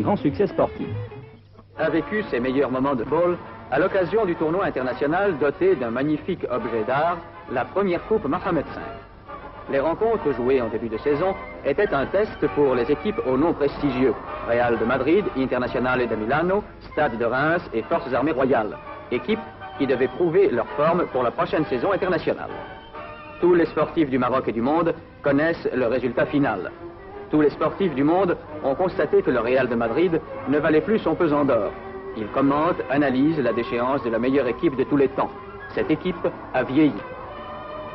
grand succès sportif. A vécu ses meilleurs moments de ball à l'occasion du tournoi international doté d'un magnifique objet d'art, la première Coupe Mohamed V. Les rencontres jouées en début de saison étaient un test pour les équipes au nom prestigieux, Real de Madrid, Internazionale de Milano, Stade de Reims et Forces armées royales, équipes qui devaient prouver leur forme pour la prochaine saison internationale. Tous les sportifs du Maroc et du monde connaissent le résultat final. Tous les sportifs du monde ont constaté que le Real de Madrid ne valait plus son pesant d'or. Ils commentent, analysent la déchéance de la meilleure équipe de tous les temps. Cette équipe a vieilli.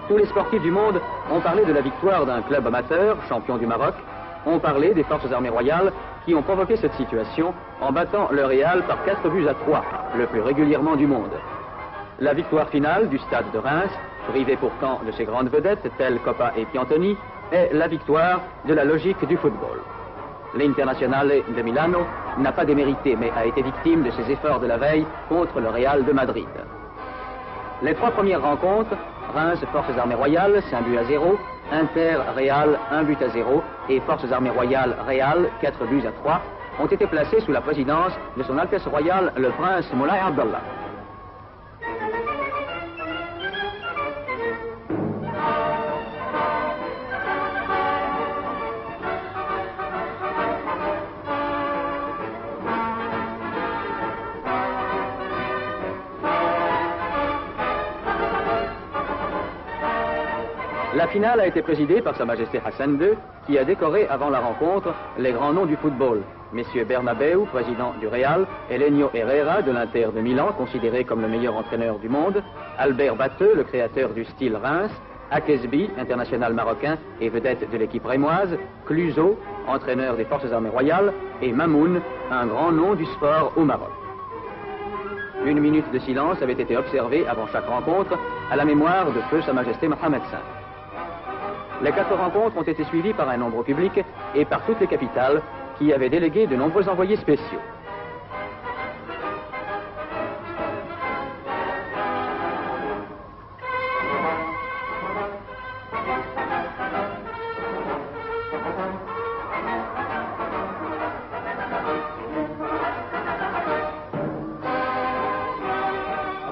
Tous les sportifs du monde ont parlé de la victoire d'un club amateur, champion du Maroc, ont parlé des Forces armées royales qui ont provoqué cette situation en battant le Real par 4-3, le plus régulièrement du monde. La victoire finale du Stade de Reims, privé pourtant de ses grandes vedettes telles Coppa et Piantoni, est la victoire de la logique du football. L'Internazionale de Milano n'a pas démérité, mais a été victime de ses efforts de la veille contre le Real de Madrid. Les 3 premières rencontres, Reims, Forces armées royales, 5-0, Inter, Real, 1-0, et Forces armées royales, Real, 4-3, ont été placées sous la présidence de son Altesse royale, le prince Moulay Abdallah. La finale a été présidée par Sa Majesté Hassan II, qui a décoré avant la rencontre les grands noms du football. Messieurs Bernabeu, président du Real, Elenio Herrera de l'Inter de Milan, considéré comme le meilleur entraîneur du monde, Albert Batteux, le créateur du style Reims, Akesbi, international marocain et vedette de l'équipe rémoise, Cluzo, entraîneur des Forces armées royales, et Mamoun, un grand nom du sport au Maroc. 1 minute de silence avait été observée avant chaque rencontre à la mémoire de feu Sa Majesté Mohamed V. Les 4 rencontres ont été suivies par un nombre public et par toutes les capitales qui avaient délégué de nombreux envoyés spéciaux.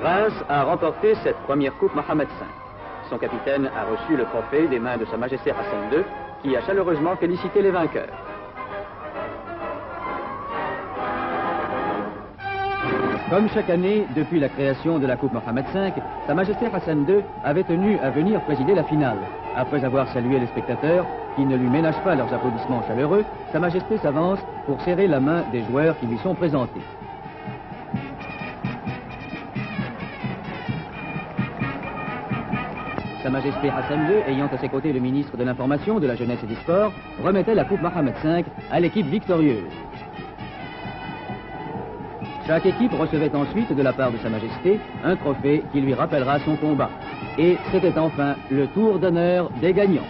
Reims a remporté cette première Coupe Mohamed V. Son capitaine a reçu le trophée des mains de Sa Majesté Hassan II, qui a chaleureusement félicité les vainqueurs. Comme chaque année, depuis la création de la Coupe Mohamed V, Sa Majesté Hassan II avait tenu à venir présider la finale. Après avoir salué les spectateurs, qui ne lui ménagent pas leurs applaudissements chaleureux, Sa Majesté s'avance pour serrer la main des joueurs qui lui sont présentés. Sa Majesté Hassan II, ayant à ses côtés le ministre de l'Information, de la Jeunesse et des Sports, remettait la Coupe Mohamed V à l'équipe victorieuse. Chaque équipe recevait ensuite de la part de Sa Majesté un trophée qui lui rappellera son combat. Et c'était enfin le tour d'honneur des gagnants.